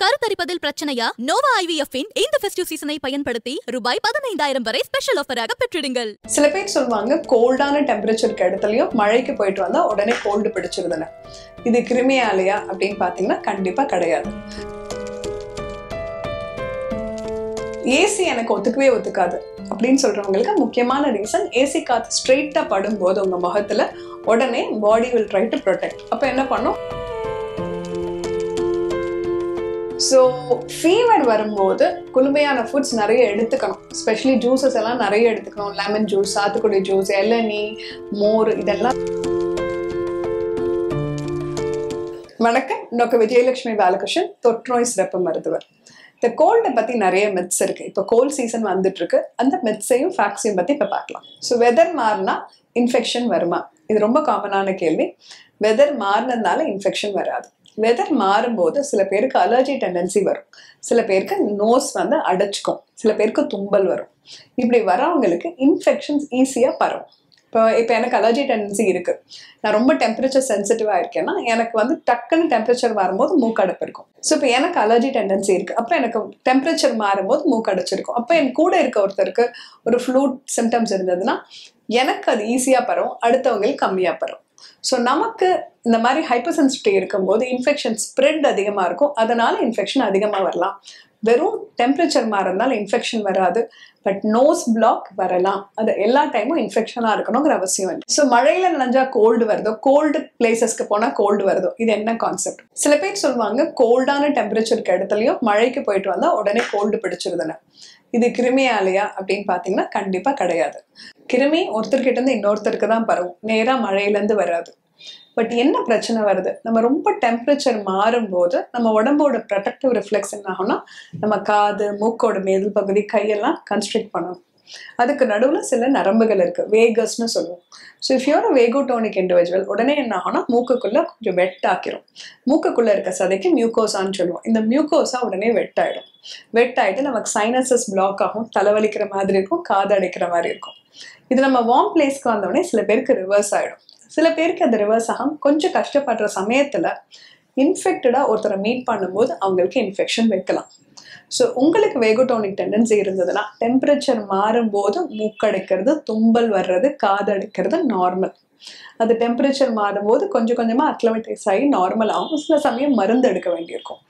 கருத்தரிப்பதில் பிரச்சனையா? நோவா ஐவிஎஃப் இன் இந்த ஃபெஸ்டிவ் சீசனை பயன்படுத்தி ரூபாய் 15,000 வரை ஸ்பெஷல் ஆஃபராக பெற்றிடுங்கள். சில பேர் சொல்லுவாங்க கோல்டான டெம்பரேச்சருக்கு இடத்துலயும் மழைக்கு போயிட்டு வந்தா உடனே கோல்டு பிடிச்சிருதுன்னு. இது கிருமியாலயா அப்படின்னு பாத்தீங்கன்னா கண்டிப்பா கிடையாது. ஏசி எனக்கு ஒத்துக்கவே ஒத்துக்காது அப்படின்னு சொல்றவங்களுக்கு முக்கியமான ரீசன், ஏசி காத்து ஸ்ட்ரெயிட்டா படும்போது உங்க முகத்துல உடனே பாடி வில் ட்ரை டு ப்ரொடெக்ட். அப்ப என்ன பண்ணும்? ஸோ ஃபீவர் வரும்போது குளுமையான ஃபுட்ஸ் நிறைய எடுத்துக்கணும். ஸ்பெஷலி ஜூஸஸ் எல்லாம் நிறைய எடுத்துக்கணும். லெமன் ஜூஸ், சாத்துக்குடி ஜூஸ், இளநீ, மோர், இதெல்லாம். வணக்கம், டாக்டர் விஜயலட்சுமி பாலகிருஷ்ணன், தொற்றுநோய் சிறப்பு மருத்துவர். இந்த கோல்டை பற்றி நிறைய மித்ஸ் இருக்கு. இப்போ கோல்ட் சீசன் வந்துட்டு இருக்கு. அந்த மித்ஸையும் ஃபேக்ட்ஸையும் பற்றி இப்போ பார்க்கலாம். ஸோ வெதர் மாறினா இன்ஃபெக்ஷன் வருமா? இது ரொம்ப காமனான கேள்வி. வெதர் மாறினதுனால இன்ஃபெக்ஷன் வராது. வெதர் மாறும்போது சில பேருக்கு அலர்ஜி டெண்டன்சி வரும், சில பேருக்கு நோஸ் வந்து அடைச்சிக்கும், சில பேருக்கு தும்பல் வரும். இப்படி வரவங்களுக்கு இன்ஃபெக்ஷன்ஸ் ஈஸியாக பரவும். இப்போ எனக்கு அலர்ஜி டெண்டன்சி இருக்கு, நான் ரொம்ப டெம்பரேச்சர் சென்சிட்டிவா இருக்கேன்னா எனக்கு வந்து டக்குன்னு டெம்பரேச்சர் மாறும்போது மூக்கடைப்பு இருக்கும். ஸோ இப்போ எனக்கு அலர்ஜி டெண்டன்சி இருக்கு, அப்போ எனக்கு டெம்பரேச்சர் மாறும்போது மூக்கடைச்சிருக்கும். அப்போ என் கூட இருக்க ஒருத்தருக்கு ஒரு ஃப்ளூ சிம்டம்ஸ் இருந்ததுன்னா எனக்கு அது ஈஸியாக பரவும், அடுத்தவங்களுக்கு கம்மியாக பரவும். ஸோ நமக்கு இந்த மாதிரி ஹைப்பர் சென்சிட்டிவிட்டி இருக்கும்போது இன்ஃபெக்ஷன் ஸ்ப்ரெட் அதிகமாக இருக்கும், அதனால இன்ஃபெக்ஷன் அதிகமாக வரலாம். வெறும் டெம்பரேச்சர் மாறதுனால இன்ஃபெக்ஷன் வராது, பட் நோஸ் பிளாக் வரலாம். அது எல்லா டைமும் இன்ஃபெக்ஷனாக இருக்கணுங்கிற அவசியம் இல்லை. ஸோ மழையில நனைஞ்சா கோல்டு வருதோ, கோல்டு பிளேசஸ்க்கு போனால் கோல்டு வருதோ, இது என்ன கான்செப்ட்? சில பேர் சொல்லுவாங்க கோல்டான டெம்பரேச்சருக்கு இடத்துலையும் மழைக்கு போயிட்டு வந்தா உடனே கோல்டு பிடிச்சிருதுன்னு. இது கிருமியாலயா அப்படின்னு பார்த்தீங்கன்னா கண்டிப்பா கிடையாது. கிருமி ஒருத்தர்கிட்ட இருந்து இன்னொருத்தருக்கு தான் பரவும், நேராக மழையிலேருந்து வராது. பட் என்ன பிரச்சனை வருது? நம்ம ரொம்ப டெம்பரேச்சர் மாறும்போது நம்ம உடம்போட ப்ரொடெக்டிவ் ரிஃப்ளெக்ஸ் என்ன ஆகும்னா, நம்ம காது, மூக்கோட மேல் பகுதி, கையெல்லாம் கன்ஸ்ட்ரிக்ட் பண்ணணும். அதுக்கு நடுவில் சில நரம்புகள் இருக்கு, வேகஸ்ன்னு சொல்லுவோம். ஸோ இஃப் யூர் வேகோடோனிக் இண்டிவிஜுவல், உடனே என்ன ஆகும்னா மூக்குக்குள்ள கொஞ்சம் வெட் ஆக்கிரும். மூக்குக்குள்ள இருக்க சதைக்கு மியூக்கோசான்னு சொல்லுவோம். இந்த மியூக்கோசா உடனே வெட் ஆயிடும். வெட் ஆயிட்டு நமக்கு சைனசஸ் பிளாக் ஆகும், தலைவலிக்கிற மாதிரி இருக்கும், காது அடைக்கிற மாதிரி இருக்கும். இது நம்ம வார்ம் பிளேஸ்க்கு வந்தோடனே சில பேருக்கு ரிவர்ஸ் ஆயிடும். சில பேருக்கு அது ரிவர்ஸ் ஆகும். கொஞ்சம் கஷ்டப்படுற சமயத்துல இன்ஃபெக்டடா ஒருத்தரை மீட் பண்ணும்போது அவங்களுக்கு இன்ஃபெக்ஷன் வைக்கலாம். ஸோ உங்களுக்கு வேகோடோனிக் டெண்டன்சி இருந்ததுன்னா டெம்பரேச்சர் மாறும்போது மூக்கடைக்கிறது, தும்பல் வர்றது, காது அடைக்கிறது நார்மல். அது டெம்பரேச்சர் மாறும்போது கொஞ்சம் கொஞ்சமா அக்ளமடைஸ் ஆகி நார்மல் ஆகும். சில சமயம் மருந்து எடுக்க வேண்டியிருக்கும்,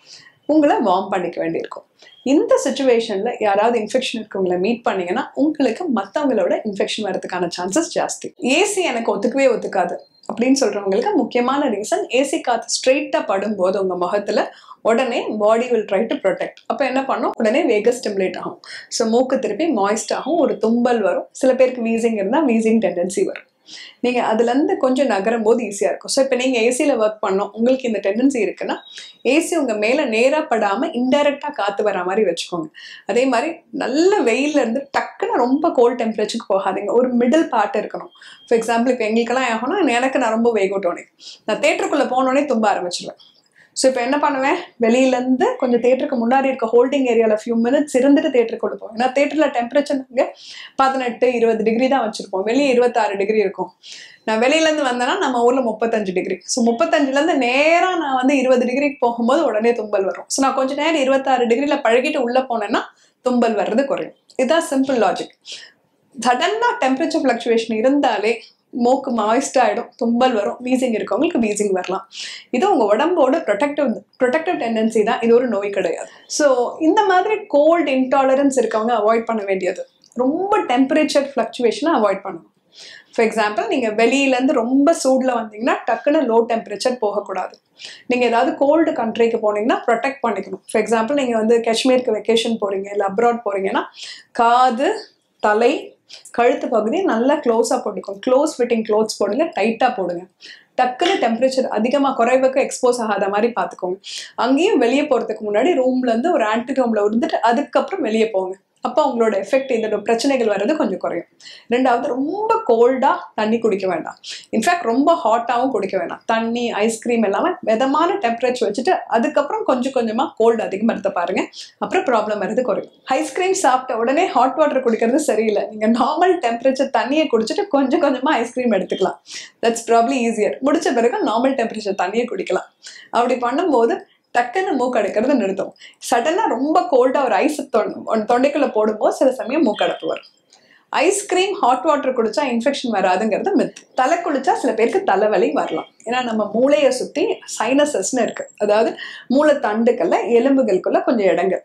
உங்களை வார்ம் பண்ணிக்க வேண்டியிருக்கும். இந்த சுச்சுவேஷன்ல யாராவது இன்ஃபெக்ஷன் இருக்கவங்களை மீட் பண்ணீங்கன்னா உங்களுக்கு மற்றவங்களோட இன்ஃபெக்ஷன் வரதுக்கான சான்சஸ் ஜாஸ்தி. ஏசி எனக்கு ஒத்துக்கவே ஒத்துக்காது அப்படின்னு சொல்றவங்களுக்கு முக்கியமான ரீசன், ஏசி காத்து ஸ்ட்ரெயிட்டா படும்போது உங்க முகத்துல உடனே பாடி வில் ட்ரை டு ப்ரொடெக்ட். அப்போ என்ன பண்ணும்? உடனே வேகஸ் ஸ்டிமுலேட் ஆகும். ஸோ மூக்கு திருப்பி மாய்ஸ்ட் ஆகும், ஒரு தும்பல் வரும். சில பேருக்கு வீசிங் இருந்தால் வீசிங் டெண்டன்சி வரும். நீங்க அதுல இருந்து கொஞ்சம் நகரும் போது ஈஸியா இருக்கும். ஸோ இப்போ நீங்க ஏசியில ஒர்க் பண்ணோம், உங்களுக்கு இந்த டெண்டன்சி இருக்குன்னா ஏசி உங்க மேல நேரா படாம இன்டைரக்டா காத்து வர மாதிரி வச்சுக்கோங்க. அதே மாதிரி நல்ல வெயில்ல இருந்து டக்குன்னு ரொம்ப கோல்ட் டெம்பரேச்சருக்கு போகாதீங்க, ஒரு மிடில் பார்ட் இருக்கணும். ஃபார் எக்ஸாம்பிள் இப்போ எங்களுக்கெல்லாம் ஆகும்னா, நான் ரொம்ப வேகோட்டோனிக், நான் தேட்டருக்குள்ள போனோடனே தும்ப ஆரம்பிச்சிருவேன். ஸோ இப்போ என்ன பண்ணுவேன்? வெளியிலேருந்து கொஞ்சம் தேட்டருக்கு முன்னாடி இருக்க ஹோல்டிங் ஏரியாவில் ஃபியூ மினிட்ஸ் இருந்துட்டு தேட்டருக்கு கொடுப்போம். ஏன்னா தேட்டரில் டெம்பரேச்சர் நாங்கள் 18-20 டிகிரி தான் வச்சுருப்போம், வெளியே 26 டிகிரி இருக்கும். நான் வெளியிலேருந்து வந்தேன்னா நம்ம ஊரில் 35 டிகிரி. ஸோ 35லேருந்து நேராக நான் வந்து 20 டிகிரிக்கு போகும்போது உடனே தும்பல் வரும். ஸோ நான் கொஞ்சம் நேரம் 26 டிகிரியில் பழகிட்டு உள்ளே போனேன்னா தும்பல் வர்றது குறையும். இதுதான் சிம்பிள் லாஜிக். சடனாக டெம்பரேச்சர் ஃப்ளக்சுவேஷன் இருந்தாலே மூக்கு மாய்ஸ்ட் ஆகிடும், தும்பல் வரும், வீசிங் இருக்கவங்களுக்கு வீசிங் வரலாம். இது உங்கள் உடம்போட ப்ரொடெக்டிவ் டெண்டன்சி தான், இது ஒரு நோய் கிடையாது. ஸோ இந்த மாதிரி கோல்டு இன்டாலரன்ஸ் இருக்கவங்க அவாய்ட் பண்ண வேண்டியது, ரொம்ப டெம்பரேச்சர் ஃப்ளக்சுவேஷனை அவாய்ட் பண்ணணும். ஃபார் எக்ஸாம்பிள், நீங்கள் வெளியிலேருந்து ரொம்ப சூடில் வந்தீங்கன்னா டக்குன்னு லோ டெம்பரேச்சர் போகக்கூடாது. நீங்கள் ஏதாவது கோல்டு கண்ட்ரிக்கு போனீங்கன்னா ப்ரொடெக்ட் பண்ணிக்கணும். ஃபார் எக்ஸாம்பிள், நீங்கள் வந்து காஷ்மீருக்கு வெக்கேஷன் போகிறீங்க, இல்லை அப்ராட் போகிறீங்கன்னா காது, தலை, கழுத்து பகுதியை நல்லா க்ளோஸாக போட்டுக்கோங்க. க்ளோஸ் ஃபிட்டிங் க்ளோத்ஸ் போடுங்க, டைட்டாக போடுங்க. டக்குன்னு டெம்பரேச்சர் அதிகமாக குறைவுக்கு எக்ஸ்போஸ் ஆகாத மாதிரி பார்த்துக்கோங்க. அங்கேயும் வெளியே போகிறதுக்கு முன்னாடி ரூம்லேருந்து ஒரு ஆன்டி ரூமில் இருந்துட்டு அதுக்கப்புறம் வெளியே போங்க. அப்போ உங்களோட எஃபெக்ட், இதோட பிரச்சனைகள் வர்றது கொஞ்சம் குறையும். ரெண்டாவது, ரொம்ப கோல்டாக தண்ணி குடிக்க வேண்டாம். இன்ஃபேக்ட் ரொம்ப ஹாட்டாகவும் குடிக்க வேண்டாம். தண்ணி, ஐஸ்கிரீம் எல்லாமே மிதமான டெம்பரேச்சர் வச்சுட்டு அதுக்கப்புறம் கொஞ்சம் கொஞ்சமாக கோல்டு அதிகமாக இருக்க பாருங்க, அப்புறம் ப்ராப்ளம் வர்றது குறையும். ஐஸ்கிரீம் சாப்பிட்ட உடனே ஹாட் வாட்டர் குடிக்கிறது சரியில்லை. நீங்கள் நார்மல் டெம்பரேச்சர் தண்ணியை குடிச்சிட்டு கொஞ்சம் கொஞ்சமாக ஐஸ்கிரீம் எடுத்துக்கலாம். That's probably easier. முடிச்ச பிறகு நார்மல் டெம்பரேச்சர் தண்ணியை குடிக்கலாம். அப்படி பண்ணும்போது டக்குன்னு மூக்கு அடைக்கிறது நிறுத்தும். சடனா ரொம்ப கோல்டா ஒரு ஐஸ் தொண்டைக்குள்ள போடும்போது சில சமயம் மூக்கடைப்பு வரும். ஐஸ்கிரீம் ஹாட் வாட்டர் குடிச்சா இன்ஃபெக்ஷன் வராதுங்கிறது மித். தலை குளிச்சா சில பேருக்கு தலைவலி வரலாம். ஏன்னா நம்ம மூளையை சுத்தி சைனசஸ்ன்னு இருக்கு, அதாவது மூளை தண்டுக்கல்ல எலும்புகளுக்குள்ள கொஞ்சம் இடங்கள்.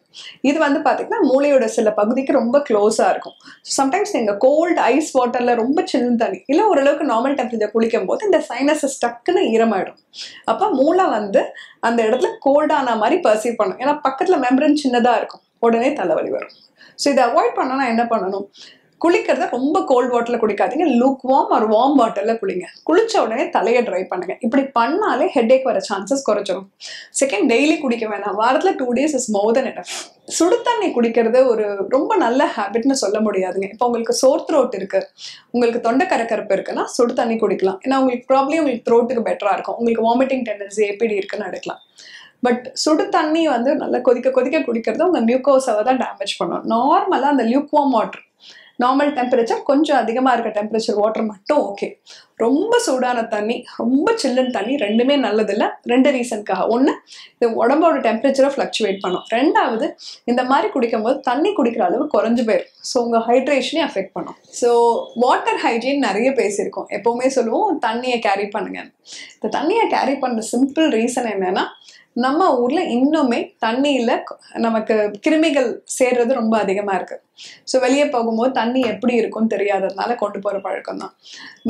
இது பாத்தீங்கன்னா மூளையோட சில பகுதிக்கு ரொம்ப க்ளோஸா இருக்கும். சம்டைம்ஸ் நீங்க கோல்டு ஐஸ் வாட்டர்ல ரொம்ப சில்லுன்னு தண்ணி இல்ல ஓரளவுக்கு நார்மல் டெம்பரேச்சர் குளிக்கும் போது இந்த சைனசஸ் டக்குன்னு ஈரமாயிடும். அப்ப மூளை அந்த இடத்துல கோல்டான மாதிரி பர்சீவ் பண்ணும். ஏன்னா பக்கத்துல மெம்பரன் சின்னதா இருக்கும், உடனே தலைவலி வரும். ஸோ இதை அவாய்ட் பண்ணனா என்ன பண்ணணும்? குளிக்கிறத ரொம்ப கோல்ட் வாட்டர்ல குடிக்காதீங்க, லூக் வார்ம் ஒரு வார்ம் வாட்டர்ல குளிங்க. குளிச்ச உடனே தலையை ட்ரை பண்ணுங்க. இப்படி பண்ணாலே ஹெட்ஏக் வர சான்சஸ் குறைச்சிடும். செகண்ட், டெய்லி குடிக்க வேணாம், வாரத்துல 2 days is more then enough. சுடு தண்ணி குடிக்கிறது ஒரு ரொம்ப நல்ல ஹேபிட்னு சொல்ல முடியாதுங்க. இப்போ உங்களுக்கு சோர் த்ரோட் இருக்கு, உங்களுக்கு தொண்டை கரக்கரப்பு இருக்குன்னா சுடு தண்ணி குடிக்கலாம். ஏன்னா உங்களுக்கு ப்ராப்ளம் உங்களுக்கு த்ரோட்டுக்கு பெட்டரா இருக்கும். உங்களுக்கு வாமிட்டிங் டெண்டன்சி ஏபிடி இருக்குன்னு எடுக்கலாம். பட் சுடு தண்ணி நல்லா கொதிக்க கொதிக்க குடிக்கிறது உங்க மியூக்கோஸாவை தான் டேமேஜ் பண்ணும். நார்மலா அந்த Luke warm water, normal temperature கொஞ்சம் அதிகமாக இருக்க டெம்பரேச்சர் வாட்டர் மட்டும் ஓகே. ரொம்ப சூடான தண்ணி, ரொம்ப சில்லுன்னு தண்ணி ரெண்டுமே நல்லதில்லை. 2 ரீசனுக்காக. ஒன்று, இது உடம்போட டெம்பரேச்சரை ஃப்ளக்சுவேட் பண்ணும். 2வது, இந்த மாதிரி குடிக்கும் போது தண்ணி குடிக்கிற அளவு குறைஞ்சு போயிடும். ஸோ உங்கள் ஹைட்ரேஷனே அஃபெக்ட் பண்ணும். ஸோ வாட்டர் ஹைஜீன் நிறைய பேசியிருக்கோம். எப்போவுமே சொல்லுவோம் தண்ணியை கேரி பண்ணுங்க. இந்த தண்ணியை கேரி பண்ணுற சிம்பிள் ரீசன் என்னன்னா, நம்ம ஊர்ல இன்னுமே தண்ணியில நமக்கு கிருமிகள் சேர்றது ரொம்ப அதிகமா இருக்கு. ஸோ வெளியே போகும்போது தண்ணி எப்படி இருக்கும்னு தெரியாததுனால கொண்டு போற பழக்கம் தான்.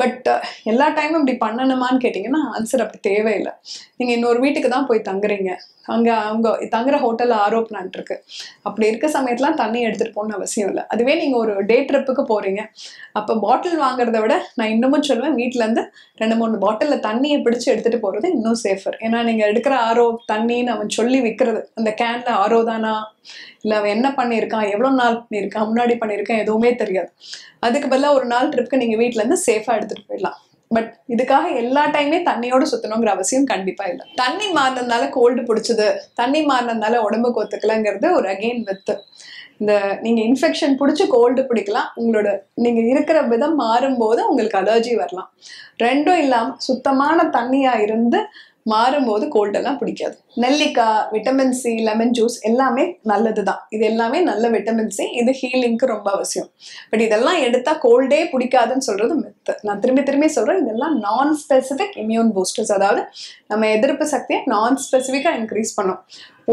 பட் எல்லா டைமும் இப்படி பண்ணணுமான்னு கேட்டீங்கன்னா ஆன்சர் அப்படி தேவையில்லை. நீங்க இன்னொரு வீட்டுக்கு தான் போய் தங்குறீங்க, அவங்க தங்குற ஹோட்டல்ல ஆர்ஓ பிளான்ட் இருக்கு. அப்படி இருக்க சமயத்துல தண்ணி எடுத்துட்டு போகணும்னு அவசியம் இல்லை. அதுவே நீங்க ஒரு டே ட்ரிப்புக்கு போறீங்க, அப்ப பாட்டில் வாங்குறத விட நான் இன்னமும் சொல்லுவேன், வீட்டுல இருந்து 2-3 பாட்டில்ல தண்ணியை பிடிச்சு எடுத்துட்டு போறது இன்னும் சேஃபர். ஏன்னா நீங்க எடுக்கிற ஆர்ஓ தண்ணின்னு அவன் சொல்லி விற்கிறது, அந்த கேன்ல ஆர்ஓ தானா, இல்ல அவன் என்ன பண்ணியிருக்கான், எவ்வளவு நாள் பண்ணியிருக்கான், முன்னாடி பண்ணியிருக்கான், எதுவுமே தெரியாது. அதுக்கு பதிலாக ஒரு நாள் ட்ரிப்க்கு நீங்க வீட்டுல இருந்து சேஃபா எடுத்துட்டு போயிடலாம். பட் இதுக்காக எல்லா டைமே தண்ணியோட சுத்தணுங்கிற அவசியம் கண்டிப்பா இல்லை. தண்ணி மாறினதுனால கோல்டு பிடிச்சது, தண்ணி மாறினதுனால உடம்புக்கு ஒத்துக்கலங்கிறது ஒரு அகெயின் வித்து. இந்த நீங்க இன்ஃபெக்ஷன் பிடிச்சி கோல்டு பிடிக்கலாம், உங்களோட நீங்க இருக்கிற விதம் மாறும்போது உங்களுக்கு அலர்ஜி வரலாம். ரெண்டும் இல்லாம சுத்தமான தண்ணியா இருந்து மாறும்போது கோல்டெல்லாம் பிடிக்காது. நெல்லிக்காய், விட்டமின் சி, லெமன் ஜூஸ் எல்லாமே நல்லது தான். இது எல்லாமே நல்ல விட்டமின் சி, இது ஹீலிங்க்கு ரொம்ப அவசியம். பட் இதெல்லாம் எடுத்தா கோல்டே பிடிக்காதுன்னு சொல்றது மித்து. நான் திரும்பி திரும்பி சொல்றேன், இதெல்லாம் நான் ஸ்பெசிபிக் இம்யூன் பூஸ்டர்ஸ். அதாவது நம்ம எதிர்ப்பு சக்தியை நான் ஸ்பெசிஃபிக்கா இன்க்ரீஸ் பண்ணும்,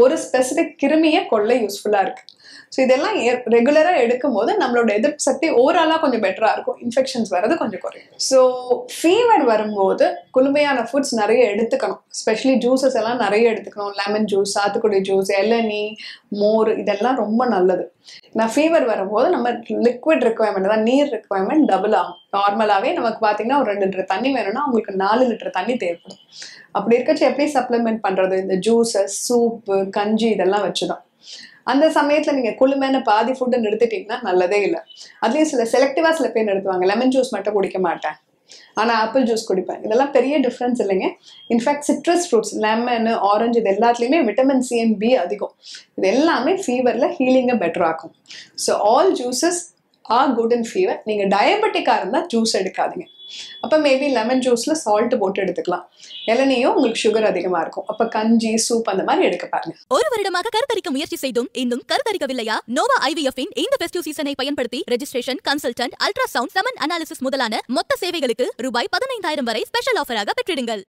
ஒரு ஸ்பெசிபிக் கிருமியை கொள்ள யூஸ்ஃபுல்லா இருக்கு. ஸோ இதெல்லாம் ரெகுலரா எடுக்கும் போது நம்மளோட எதிர்ப்பு சக்தி ஓவராலா கொஞ்சம் பெட்டரா இருக்கும், இன்ஃபெக்ஷன்ஸ் வர்றது கொஞ்சம் குறையும். ஸோ ஃபீவர் வரும்போது குளுமையான ஃபுட்ஸ் நிறைய எடுத்துக்கணும். ஸ்பெஷலி ஜூசஸ் எல்லாம் நிறைய எடுத்துக்கணும். லெமன் ஜூஸ், சாத்துக்குடி ஜூஸ், இளநீ, மோர், இதெல்லாம் ரொம்ப நல்லது. நான் ஃபீவர் வரும்போது நம்ம லிக்விட் ரெக்குவயர்மெண்ட் தான், நீர் ரெக்குவயர்மெண்ட் டபுள் ஆகும். நார்மலாவே நமக்கு பாத்தீங்கன்னா ஒரு 2 லிட்டர் தண்ணி வேணும்னா உங்களுக்கு 4 லிட்டர் தண்ணி தேவைப்படும். அப்படி இருக்கச்சு எப்படி சப்ளிமெண்ட் பண்றது? இந்த ஜூசஸ், சூப்பு, கஞ்சி இதெல்லாம் வச்சுதான். அந்த சமயத்துல நீங்க குளுமையான பாதி ஃபுட்டை நிறுத்திட்டீங்கன்னா நல்லதே இல்லை. அதுலயும் செலக்டிவா சில பேர் நிறுத்துவாங்க, லெமன் ஜூஸ் மட்டும் குடிக்க மாட்டேன், ஆனா ஆப்பிள் ஜூஸ் குடிப்பேன். இதெல்லாம் பெரிய டிஃப்ரென்ஸ் இல்லைங்க. In fact citrus fruits, lemon, orange, இது எல்லாத்துலயுமே விட்டமின் சி அண்ட் பி அதிகம். இது எல்லாமே ஃபீவர்ல ஹீலிங்கை பெட்டர் ஆக்கும். So all juices are good in fever. நீங்க டயபெட்டிக்கா இருந்தா ஜூஸ் எடுக்காதீங்க. அப்ப மேபி லெமன் ஜூஸ்ல சால்ட் போட்டு எடுத்துக்கலாம். இளநீயும் உங்களுக்கு சுகர் அதிகமா இருக்கும், அப்ப கஞ்சி, சூப் அந்த மாதிரி எடுக்க பாருங்க. ஒரு வருடமாக கருத்தரிக்க முயற்சி செய்தும் இன்னும் கருத்தரிக்கவில்லையா? நோவா ஐவிஎஃப் இன் இந்த ஃபெஸ்டிவ் சீசனை பயன்படுத்தி registration, consultant, ultrasound, semen analysis முதலான மொத்த சேவைகளுக்கு ரூபாய் 15,000 வரை ஸ்பெஷல் ஆஃபராக பெற்றிடுங்கள்.